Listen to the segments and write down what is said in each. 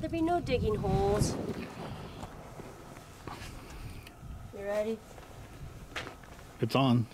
there be no digging holes. You ready? It's on.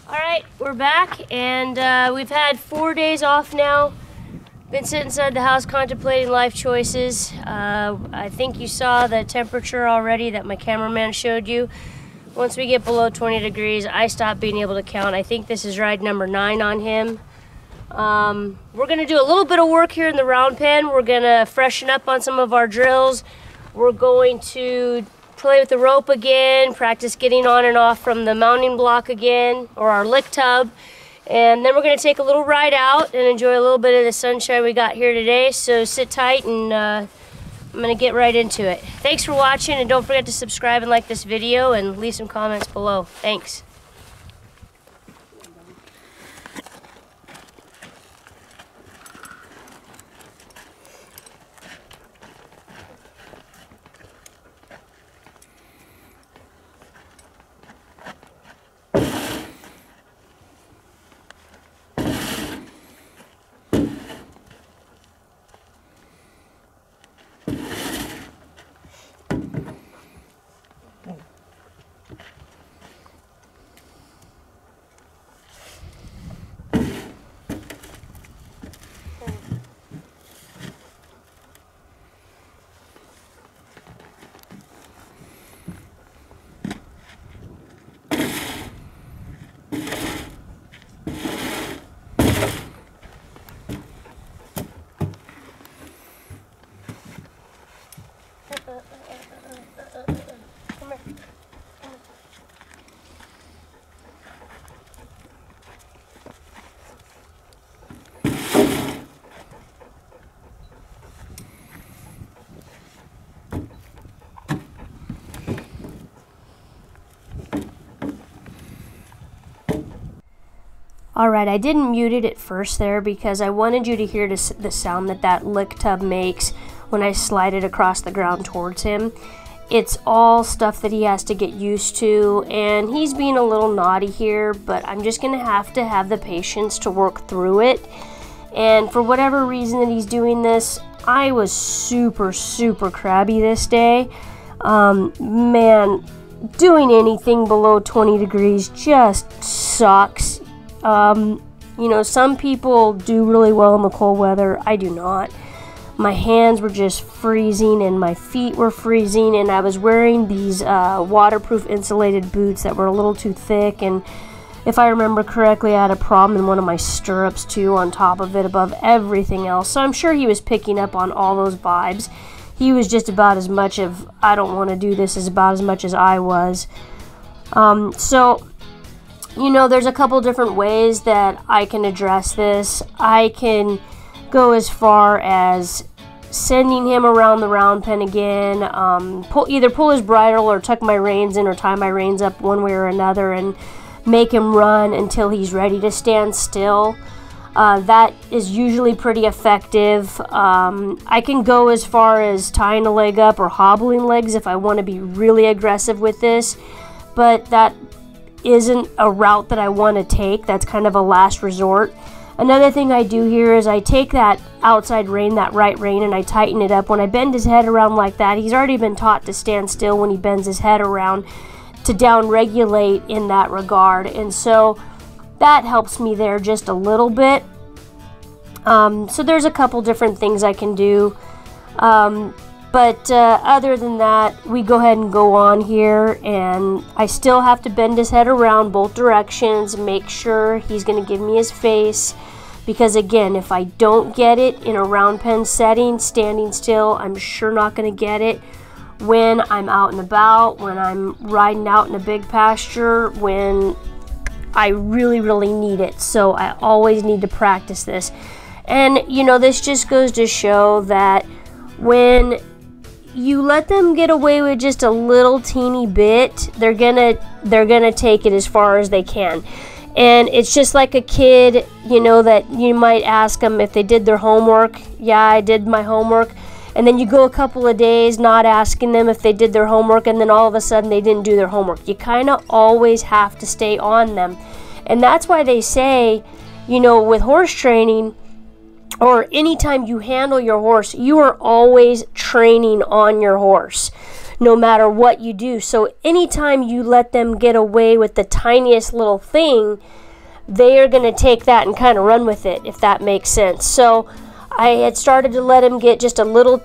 Alright, we're back, and we've had 4 days off now. Been sitting inside the house contemplating life choices. I think you saw the temperature already that my cameraman showed you. Once we get below 20 degrees, I stop being able to count. I think this is ride number 9 on him. We're going to do a little bit of work here in the round pen. We're going to freshen up on some of our drills. We're going to play with the rope again, practice getting on and off from the mounting block again, or our lick tub. And then we're going to take a little ride out and enjoy a little bit of the sunshine we got here today. So sit tight, and I'm going to get right into it. Thanks for watching, and don't forget to subscribe and like this video and leave some comments below. Thanks. Alright, I didn't mute it at first there because I wanted you to hear the sound that lick tub makes when I slide it across the ground towards him. It's all stuff that he has to get used to, and he's being a little naughty here, but I'm just going to have the patience to work through it. And for whatever reason that he's doing this, I was super crabby this day. Man, doing anything below 20 degrees just sucks. You know, some people do really well in the cold weather. I do not. My hands were just freezing and my feet were freezing, and I was wearing these waterproof insulated boots that were a little too thick, and if I remember correctly, I had a problem in one of my stirrups too on top of it above everything else. So I'm sure he was picking up on all those vibes. He was just about as much of I don't want to do this as about as much as I was. So you know, there's a couple different ways that I can address this. I can go as far as sending him around the round pen again, either pull his bridle or tuck my reins in or tie my reins up one way or another and make him run until he's ready to stand still. That is usually pretty effective. I can go as far as tying a leg up or hobbling legs if I want to be really aggressive with this, but that isn't a route that I want to take. That's kind of a last resort. Another thing I do here is I take that outside rein, that right rein, and I tighten it up. When I bend his head around like that, he's already been taught to stand still when he bends his head around, to down regulate in that regard. And so that helps me there just a little bit. So there's a couple different things I can do. But other than that, we go ahead and go on here, and I still have to bend his head around both directions, make sure he's going to give me his face, because again, if I don't get it in a round pen setting, standing still, I'm sure not going to get it when I'm out and about, when I'm riding out in a big pasture, when I really need it. So I always need to practice this. And you know, this just goes to show that when you let them get away with just a little teeny bit, they're gonna take it as far as they can. And it's just like a kid, you know, that you might ask them if they did their homework. Yeah, I did my homework. And then you go a couple of days not asking them if they did their homework, and then all of a sudden they didn't do their homework. You kind of always have to stay on them. And that's why they say, you know, with horse training, or anytime you handle your horse, you are always training on your horse, no matter what you do. So anytime you let them get away with the tiniest little thing, they are going to take that and kind of run with it, if that makes sense. So I had started to let him get just a little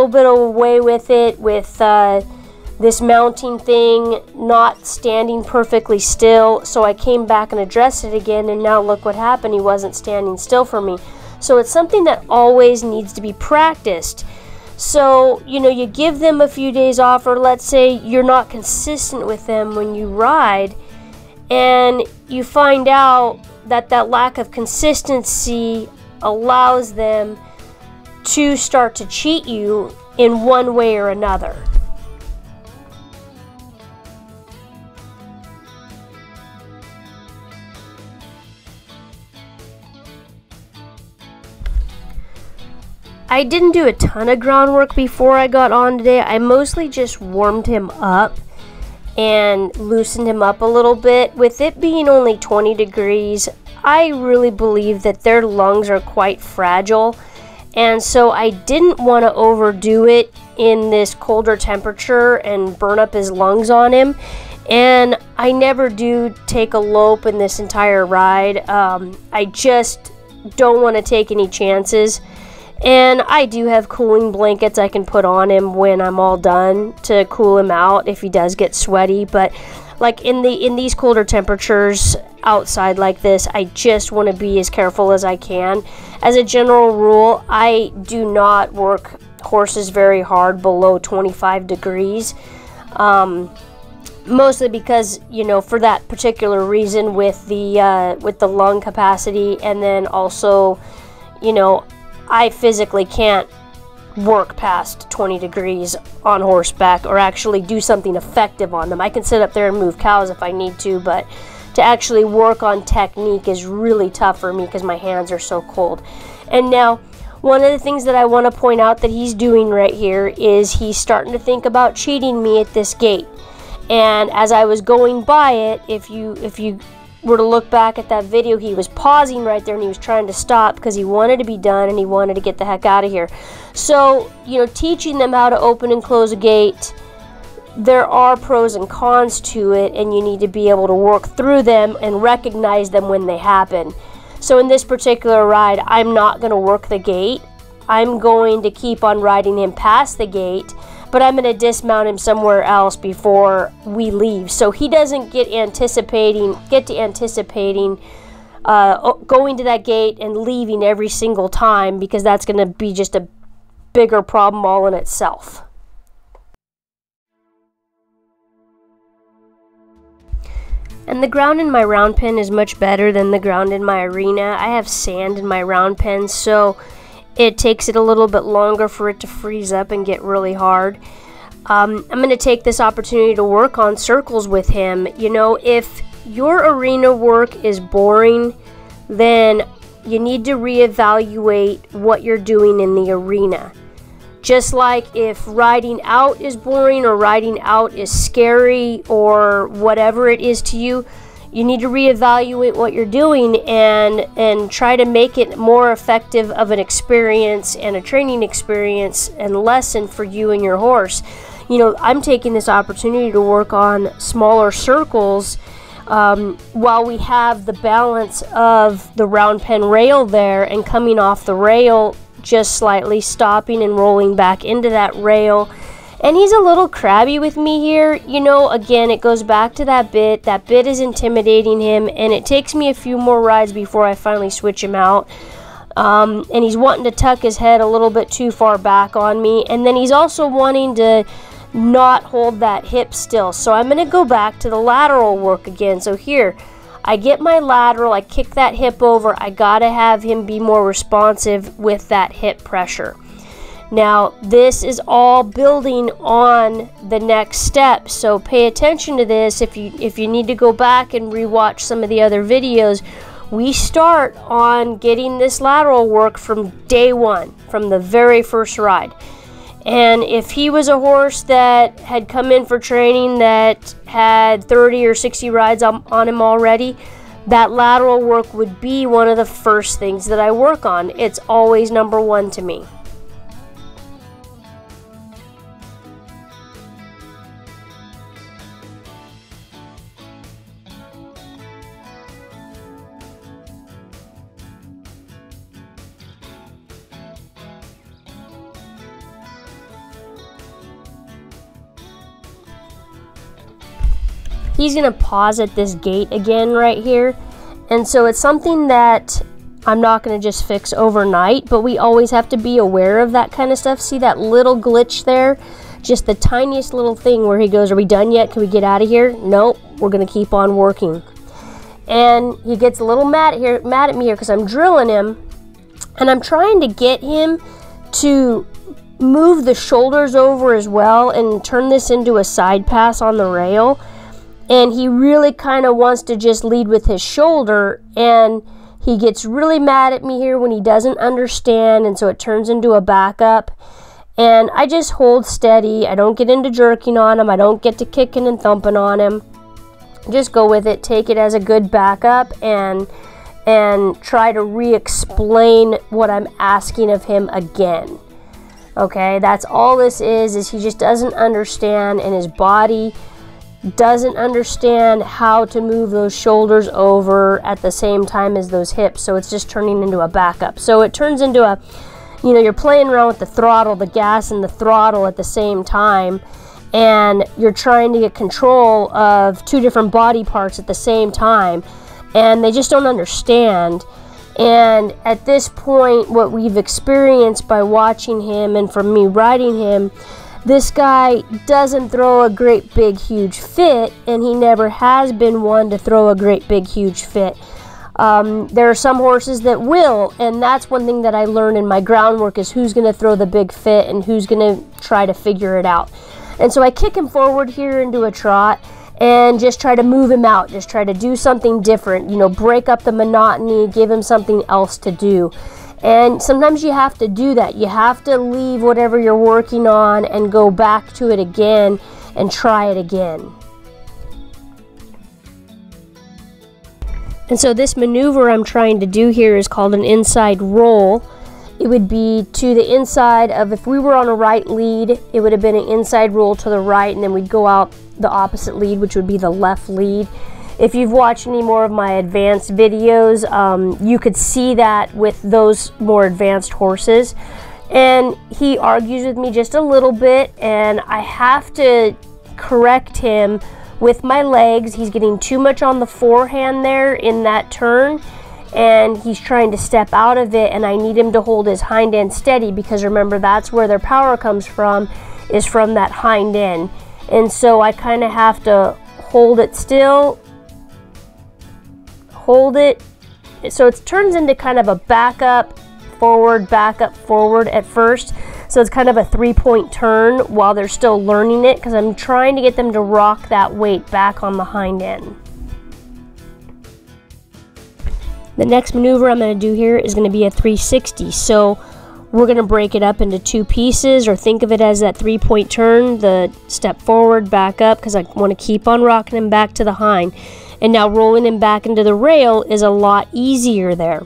bit away with it, with this mounting thing, not standing perfectly still. So I came back and addressed it again, and now look what happened. He wasn't standing still for me. So it's something that always needs to be practiced. So, you know, you give them a few days off, or let's say you're not consistent with them when you ride, and you find out that that lack of consistency allows them to start to cheat you in one way or another. I didn't do a ton of groundwork before I got on today. I mostly just warmed him up and loosened him up a little bit. With it being only 20 degrees, I really believe that their lungs are quite fragile, and so I didn't want to overdo it in this colder temperature and burn up his lungs on him. And I never do take a lope in this entire ride. I just don't want to take any chances. And I do have cooling blankets I can put on him when I'm all done to cool him out if he does get sweaty. But like in these colder temperatures outside like this, I just want to be as careful as I can. As a general rule, I do not work horses very hard below 25 degrees. Mostly because, you know, for that particular reason with the lung capacity, and then also, you know, I physically can't work past 20 degrees on horseback or actually do something effective on them. I can sit up there and move cows if I need to, but to actually work on technique is really tough for me because my hands are so cold. And now, one of the things that I want to point out that he's doing right here is he's starting to think about cheating me at this gate. And as I was going by it, if you were to look back at that video, he was pausing right there and he was trying to stop because he wanted to be done and he wanted to get the heck out of here. So, you know, teaching them how to open and close a gate, there are pros and cons to it, and you need to be able to work through them and recognize them when they happen. So in this particular ride, I'm not going to work the gate. I'm going to keep on riding him past the gate, but I'm going to dismount him somewhere else before we leave, so he doesn't get to anticipating going to that gate and leaving every single time, because that's going to be just a bigger problem all in itself. And the ground in my round pen is much better than the ground in my arena. I have sand in my round pen, so it takes it a little bit longer for it to freeze up and get really hard. I'm going to take this opportunity to work on circles with him. You know, if your arena work is boring, then you need to reevaluate what you're doing in the arena. Just like if riding out is boring or riding out is scary or whatever it is to you, you need to reevaluate what you're doing and try to make it more effective of an experience and a training experience and lesson for you and your horse. You know, I'm taking this opportunity to work on smaller circles while we have the balance of the round pen rail there, and coming off the rail just slightly, stopping and rolling back into that rail. And he's a little crabby with me here. You know, again, it goes back to that bit. That bit is intimidating him, and it takes me a few more rides before I finally switch him out. And he's wanting to tuck his head a little bit too far back on me, and then he's also wanting to not hold that hip still. So I'm going to go back to the lateral work again. So here, I get my lateral, I kick that hip over. I got to have him be more responsive with that hip pressure. Now, this is all building on the next step, so pay attention to this. If you need to go back and rewatch some of the other videos, we start on getting this lateral work from day one, from the very first ride. And if he was a horse that had come in for training that had 30 or 60 rides on him already, that lateral work would be one of the first things that I work on. It's always number one to me. He's going to pause at this gate again right here. And so it's something that I'm not going to just fix overnight, but we always have to be aware of that kind of stuff. See that little glitch there? Just the tiniest little thing where he goes, are we done yet? Can we get out of here? Nope, we're going to keep on working. And he gets a little mad at me here because I'm drilling him. And I'm trying to get him to move the shoulders over as well and turn this into a side pass on the rail. And he really kind of wants to just lead with his shoulder, and he gets really mad at me here when he doesn't understand, and so it turns into a backup. And I just hold steady. I don't get into jerking on him. I don't get to kicking and thumping on him. Just go with it. Take it as a good backup and try to re-explain what I'm asking of him again. Okay, that's all this is he just doesn't understand, and his body doesn't understand how to move those shoulders over at the same time as those hips, so it's just turning into a backup. So it turns into a, you know, you're playing around with the throttle, the gas and the throttle at the same time, and you're trying to get control of two different body parts at the same time, and they just don't understand. And at this point, what we've experienced by watching him and from me riding him, this guy doesn't throw a great big huge fit, and he never has been one to throw a great big huge fit. There are some horses that will, and that's one thing that I learned in my groundwork is who's going to throw the big fit and who's going to try to figure it out. And so I kick him forward here into a trot and just try to move him out, just try to do something different, you know, break up the monotony, give him something else to do. And sometimes you have to do that. You have to leave whatever you're working on and go back to it again and try it again. And so this maneuver I'm trying to do here is called an inside roll. It would be to the inside of, if we were on a right lead, it would have been an inside roll to the right, and then we'd go out the opposite lead, which would be the left lead. If you've watched any more of my advanced videos, you could see that with those more advanced horses. And he argues with me just a little bit, and I have to correct him with my legs. He's getting too much on the forehand there in that turn, and he's trying to step out of it, and I need him to hold his hind end steady, because remember, that's where their power comes from, is from that hind end. And so I kind of have to hold it still, hold it, so it turns into kind of a backup forward at first. So it's kind of a 3-point turn while they're still learning it, because I'm trying to get them to rock that weight back on the hind end. The next maneuver I'm going to do here is going to be a 360. So we're going to break it up into two pieces, or think of it as that 3-point turn, the step forward, back up, because I want to keep on rocking him back to the hind. and now rolling him back into the rail is a lot easier there.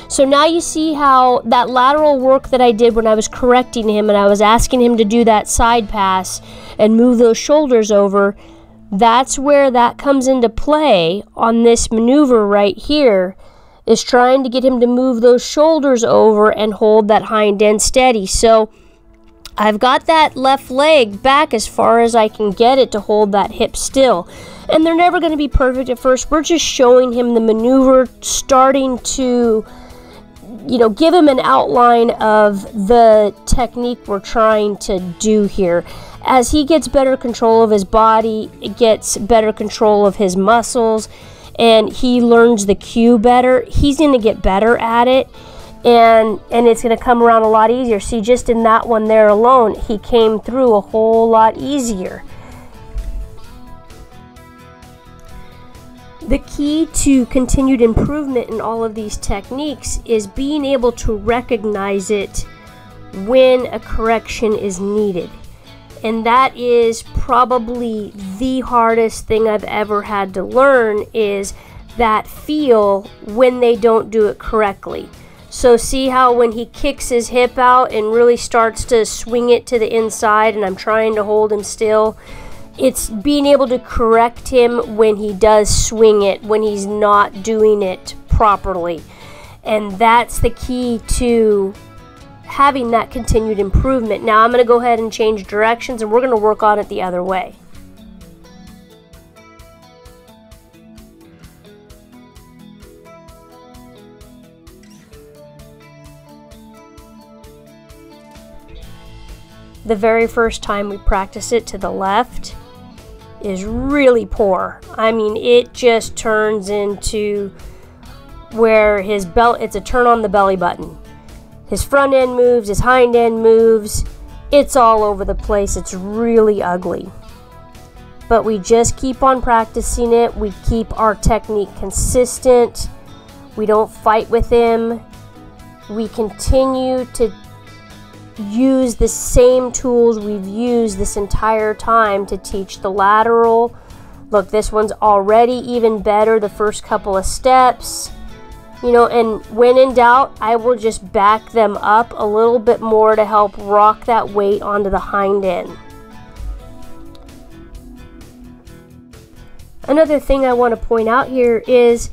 So now you see how that lateral work that I did when I was correcting him and I was asking him to do that side pass and move those shoulders over, that's where that comes into play on this maneuver right here, is trying to get him to move those shoulders over and hold that hind end steady. So I've got that left leg back as far as I can get it to hold that hip still. And they're never going to be perfect at first. We're just showing him the maneuver, starting to, you know, give him an outline of the technique we're trying to do here. As he gets better control of his body, it gets better control of his muscles, and he learns the cue better, he's going to get better at it, and it's going to come around a lot easier. See, just in that one there alone, he came through a whole lot easier. The key to continued improvement in all of these techniques is being able to recognize it when a correction is needed. And that is probably the hardest thing I've ever had to learn, is that feel when they don't do it correctly. So see how when he kicks his hip out and really starts to swing it to the inside and I'm trying to hold him still, it's being able to correct him when he does swing it, when he's not doing it properly. And that's the key to having that continued improvement. Now I'm going to go ahead and change directions, and we're going to work on it the other way. The very first time we practice it to the left is really poor. I mean, it just turns into where his belt, it's a turn on the belly button. His front end moves, his hind end moves. It's all over the place. It's really ugly. But we just keep on practicing it. We keep our technique consistent. We don't fight with him. We continue to use the same tools we've used this entire time to teach the lateral. Look, this one's already even better the first couple of steps. You know, and when in doubt, I will just back them up a little bit more to help rock that weight onto the hind end. Another thing I want to point out here is,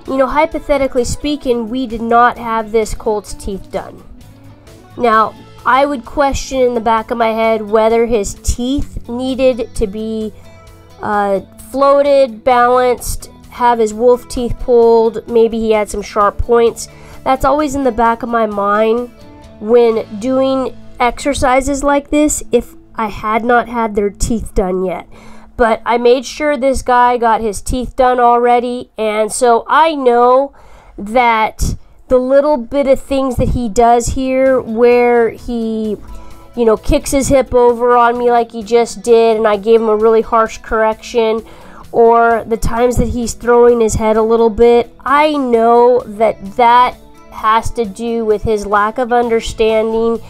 you know, hypothetically speaking, we did not have this colt's teeth done. Now, I would question in the back of my head whether his teeth needed to be floated, balanced, have his wolf teeth pulled, maybe he had some sharp points. That's always in the back of my mind when doing exercises like this, if I had not had their teeth done yet. But I made sure this guy got his teeth done already, and so I know that the little bit of things that he does here where he, you know, kicks his hip over on me like he just did and I gave him a really harsh correction, or the times that he's throwing his head a little bit, I know that that has to do with his lack of understanding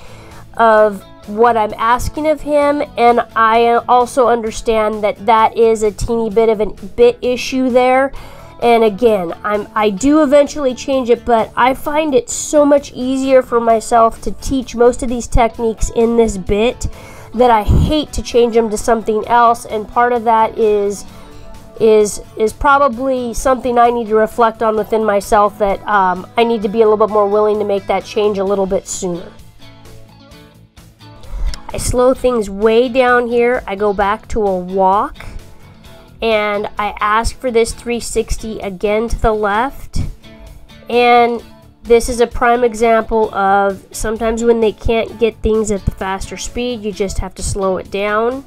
of what I'm asking of him, and I also understand that that is a teeny bit of a bit issue there. And again, I do eventually change it, but I find it so much easier for myself to teach most of these techniques in this bit that I hate to change them to something else, and part of that is probably something I need to reflect on within myself, that I need to be a little bit more willing to make that change a little bit sooner. I slow things way down here. I go back to a walk, and I ask for this 360 again to the left. And this is a prime example of sometimes when they can't get things at the faster speed, you just have to slow it down.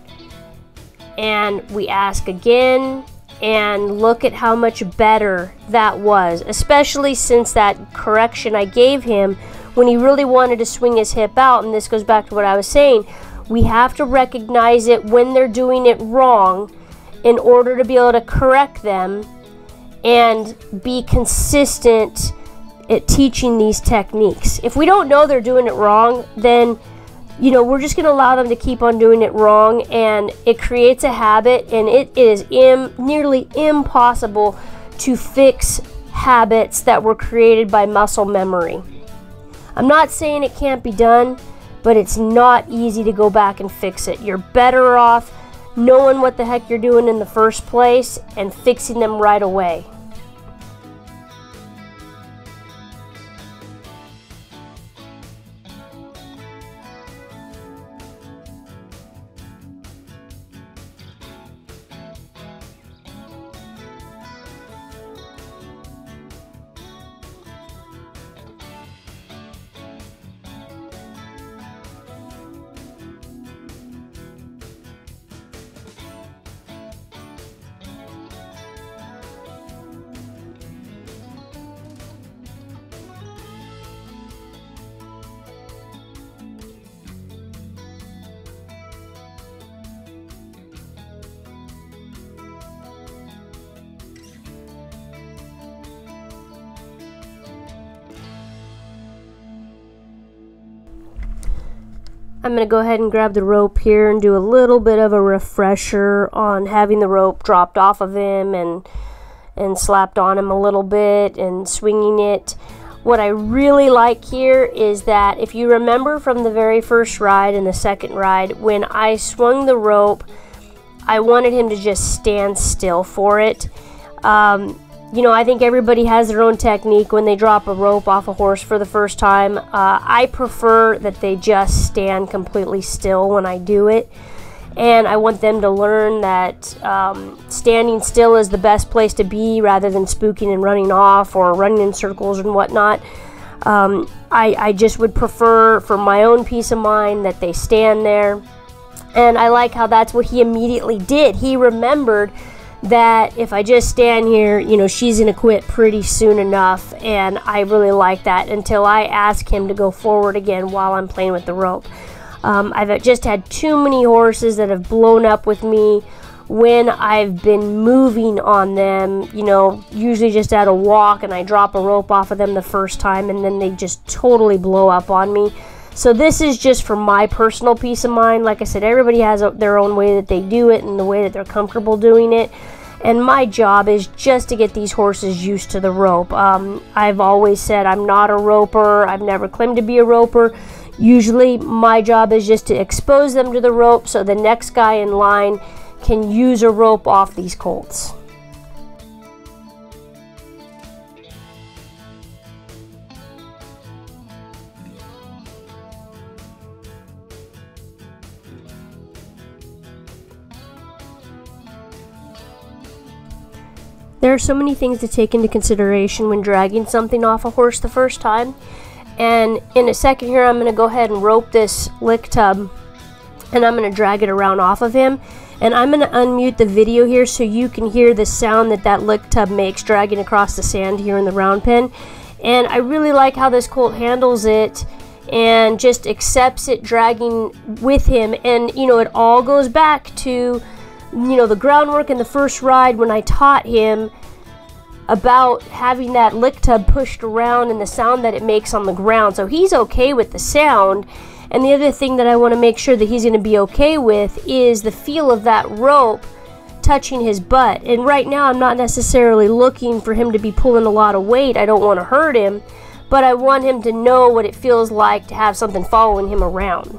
And we ask again, and look at how much better that was, especially since that correction I gave him when he really wanted to swing his hip out. And this goes back to what I was saying. We have to recognize it when they're doing it wrong in order to be able to correct them and be consistent at teaching these techniques. If we don't know they're doing it wrong, then you know, we're just going to allow them to keep on doing it wrong, and it creates a habit, and it is nearly impossible to fix habits that were created by muscle memory. I'm not saying it can't be done, but it's not easy to go back and fix it. You're better off knowing what the heck you're doing in the first place and fixing them right away. I'm going to go ahead and grab the rope here and do a little bit of a refresher on having the rope dropped off of him and slapped on him a little bit and swinging it. What I really like here is that if you remember from the very first ride and the second ride, when I swung the rope, I wanted him to just stand still for it. You know, I think everybody has their own technique when they drop a rope off a horse for the first time. I prefer that they just stand completely still when I do it. And I want them to learn that standing still is the best place to be rather than spooking and running off or running in circles and whatnot. I just would prefer, for my own peace of mind, that they stand there. And I like how that's what he immediately did. He remembered that if I just stand here, you know, she's going to quit pretty soon enough, and I really like that until I ask him to go forward again while I'm playing with the rope. I've just had too many horses that have blown up with me when I've been moving on them, you know, usually just at a walk, and I drop a rope off of them the first time, and then they just totally blow up on me. So this is just for my personal peace of mind. Like I said, everybody has their own way that they do it and the way that they're comfortable doing it. And my job is just to get these horses used to the rope. I've always said I'm not a roper. I've never claimed to be a roper. Usually my job is just to expose them to the rope so the next guy in line can use a rope off these colts. There are so many things to take into consideration when dragging something off a horse the first time. And in a second here, I'm going to go ahead and rope this lick tub, and I'm going to drag it around off of him. And I'm going to unmute the video here so you can hear the sound that that lick tub makes dragging across the sand here in the round pen. And I really like how this colt handles it and just accepts it dragging with him. And, you know, it all goes back to, you know, the groundwork in the first ride when I taught him about having that lick tub pushed around and the sound that it makes on the ground. So he's okay with the sound. And the other thing that I want to make sure that he's going to be okay with is the feel of that rope touching his butt. And right now I'm not necessarily looking for him to be pulling a lot of weight. I don't want to hurt him, but I want him to know what it feels like to have something following him around.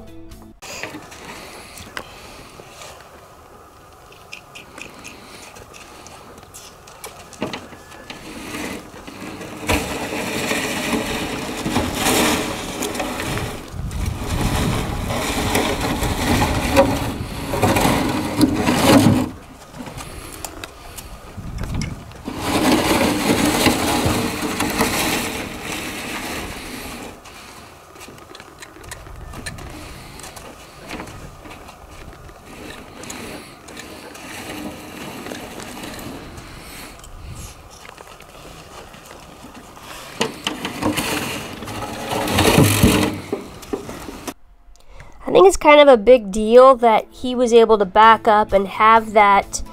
I think it's kind of a big deal that he was able to back up and have that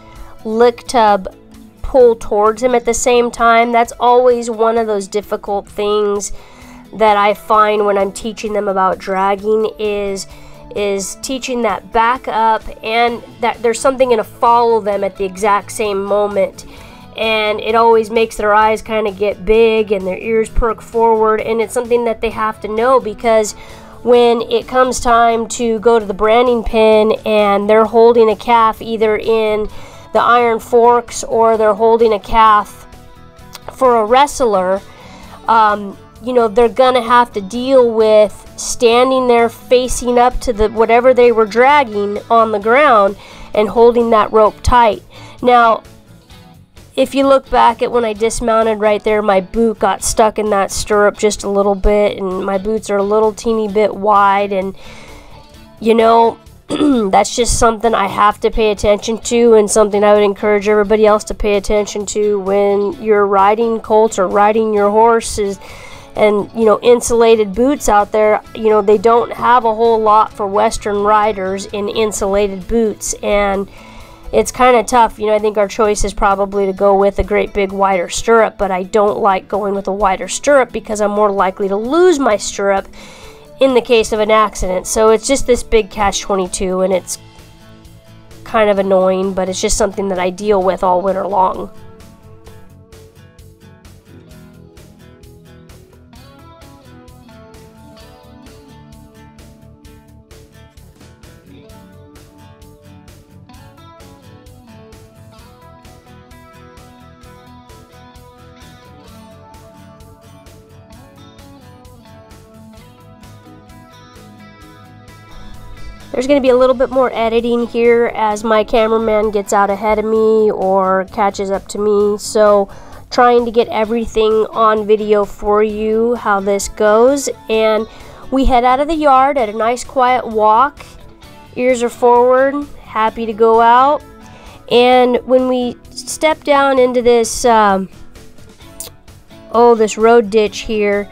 lick tub pull towards him at the same time. That's always one of those difficult things that I find when I'm teaching them about dragging, is is teaching that back up and that there's something going to follow them at the exact same moment. And it always makes their eyes kind of get big and their ears perk forward, and it's something that they have to know, because when it comes time to go to the branding pen and they're holding a calf either in the iron forks or they're holding a calf for a wrestler, you know, they're gonna have to deal with standing there facing up to the whatever they were dragging on the ground and holding that rope tight. Now, if you look back at when I dismounted right there, my boot got stuck in that stirrup just a little bit, and my boots are a little teeny bit wide, and you know, that's just something I have to pay attention to, and something I would encourage everybody else to pay attention to when you're riding colts or riding your horses. And you know, insulated boots out there, you know, they don't have a whole lot for Western riders in insulated boots, and it's kind of tough. You know, I think our choice is probably to go with a great big wider stirrup, but I don't like going with a wider stirrup because I'm more likely to lose my stirrup in the case of an accident. So it's just this big catch-22, and it's kind of annoying, but it's just something that I deal with all winter long. There's going to be a little bit more editing here as my cameraman gets out ahead of me or catches up to me. So trying to get everything on video for you how this goes. And we head out of the yard at a nice quiet walk. Ears are forward, happy to go out. And when we step down into this, this road ditch here,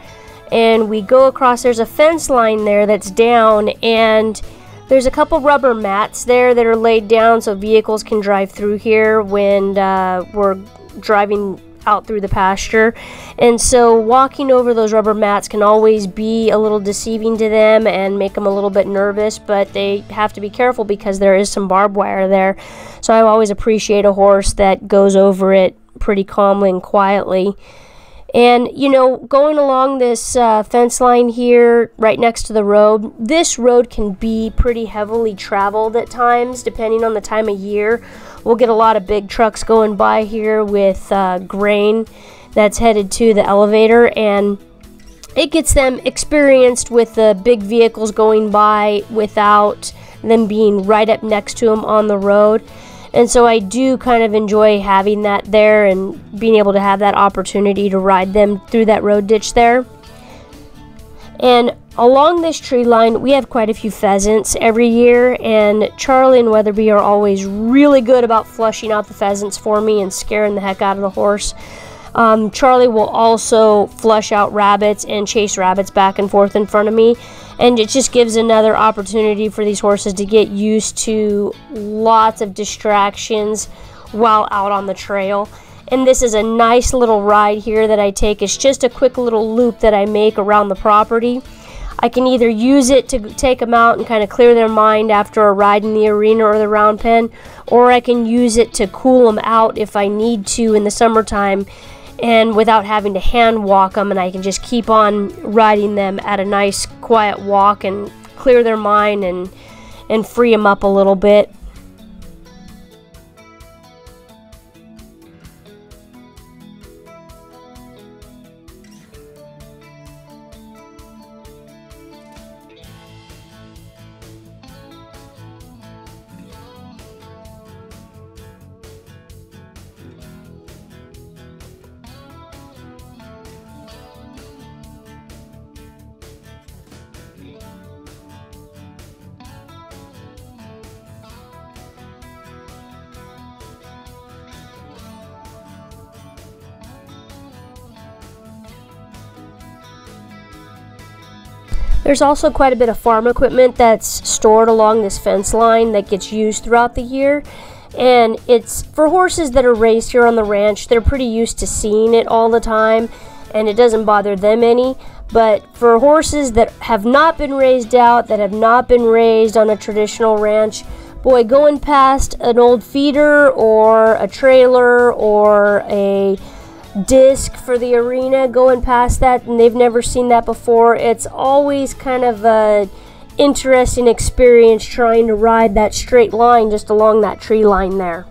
and we go across, there's a fence line there that's down, and there's a couple rubber mats there that are laid down so vehicles can drive through here when we're driving out through the pasture. And so walking over those rubber mats can always be a little deceiving to them and make them a little bit nervous, but they have to be careful because there is some barbed wire there. So I always appreciate a horse that goes over it pretty calmly and quietly. And, you know, going along this fence line here right next to the road, this road can be pretty heavily traveled at times, depending on the time of year. We'll get a lot of big trucks going by here with grain that's headed to the elevator, and it gets them experienced with the big vehicles going by without them being right up next to them on the road. And so I do kind of enjoy having that there and being able to have that opportunity to ride them through that road ditch there. And along this tree line, we have quite a few pheasants every year, and Charlie and Weatherby are always really good about flushing out the pheasants for me and scaring the heck out of the horse. Charlie will also flush out rabbits and chase rabbits back and forth in front of me, and it just gives another opportunity for these horses to get used to lots of distractions while out on the trail. And this is a nice little ride here that I take. It's just a quick little loop that I make around the property. I can either use it to take them out and kind of clear their mind after a ride in the arena or the round pen, or I can use it to cool them out if I need to in the summertime, and without having to hand walk them, and I can just keep on riding them at a nice quiet walk and clear their mind and free them up a little bit. There's also quite a bit of farm equipment that's stored along this fence line that gets used throughout the year. And it's for horses that are raised here on the ranch. They're pretty used to seeing it all the time, and it doesn't bother them any. But for horses that have not been raised out, that have not been raised on a traditional ranch, boy, going past an old feeder or a trailer or a disc for the arena, going past that, and they've never seen that before, it's always kind of a interesting experience trying to ride that straight line just along that tree line there.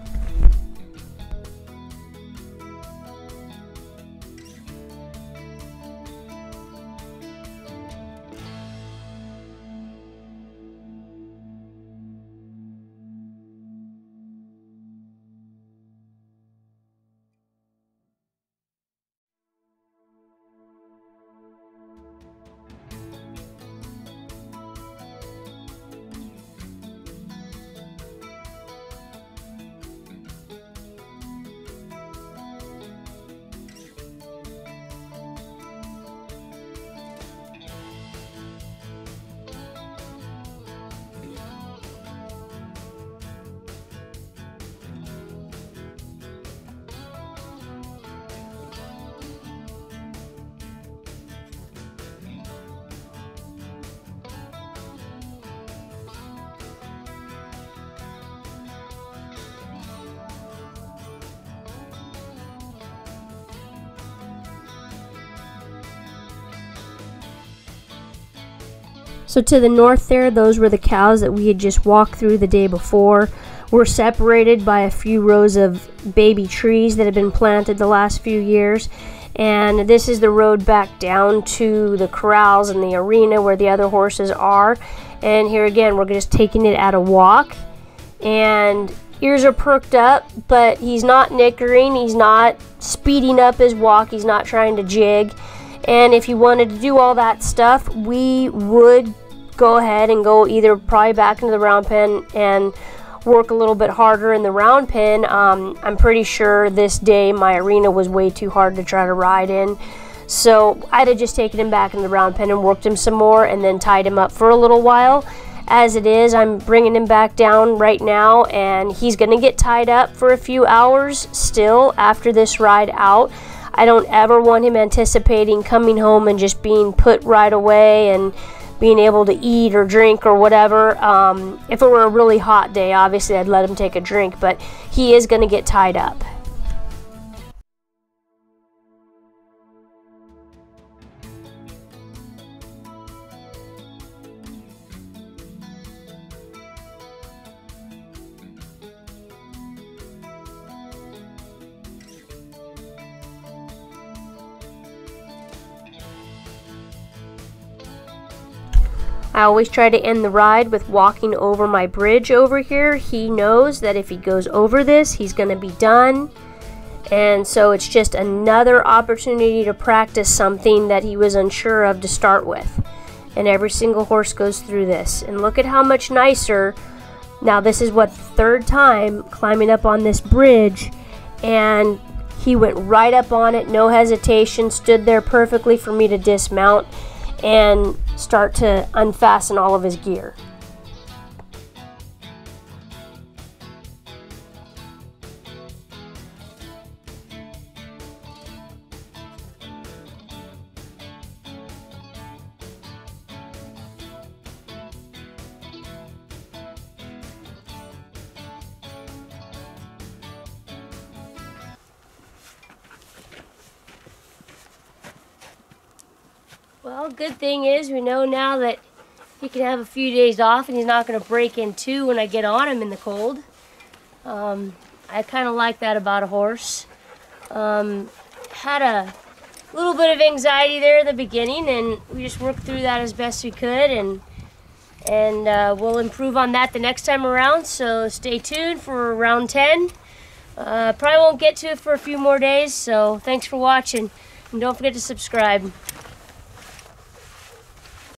So to the north there, those were the cows that we had just walked through the day before. We're separated by a few rows of baby trees that have been planted the last few years. And this is the road back down to the corrals and the arena where the other horses are. And here again, we're just taking it at a walk. And ears are perked up, but he's not nickering. He's not speeding up his walk. He's not trying to jig. And if you wanted to do all that stuff, we would go ahead and go either probably back into the round pen and work a little bit harder in the round pen. I'm pretty sure this day my arena was way too hard to try to ride in. So I'd have just taken him back in the round pen and worked him some more and then tied him up for a little while. As it is, I'm bringing him back down right now, and he's going to get tied up for a few hours still after this ride out. I don't ever want him anticipating coming home and just being put right away and being able to eat or drink or whatever. If it were a really hot day, obviously I'd let him take a drink, but he is going to get tied up. I always try to end the ride with walking over my bridge over here. He knows that if he goes over this, he's going to be done. And so it's just another opportunity to practice something that he was unsure of to start with. And every single horse goes through this. And look at how much nicer. Now this is what, third time climbing up on this bridge, and he went right up on it, no hesitation, stood there perfectly for me to dismount and start to unfasten all of his gear. Well, good thing is we know now that he can have a few days off and he's not going to break in two when I get on him in the cold. I kind of like that about a horse. Had a little bit of anxiety there at the beginning, and we just worked through that as best we could, and we'll improve on that the next time around, so stay tuned for round 10. Probably won't get to it for a few more days, so thanks for watching, and don't forget to subscribe.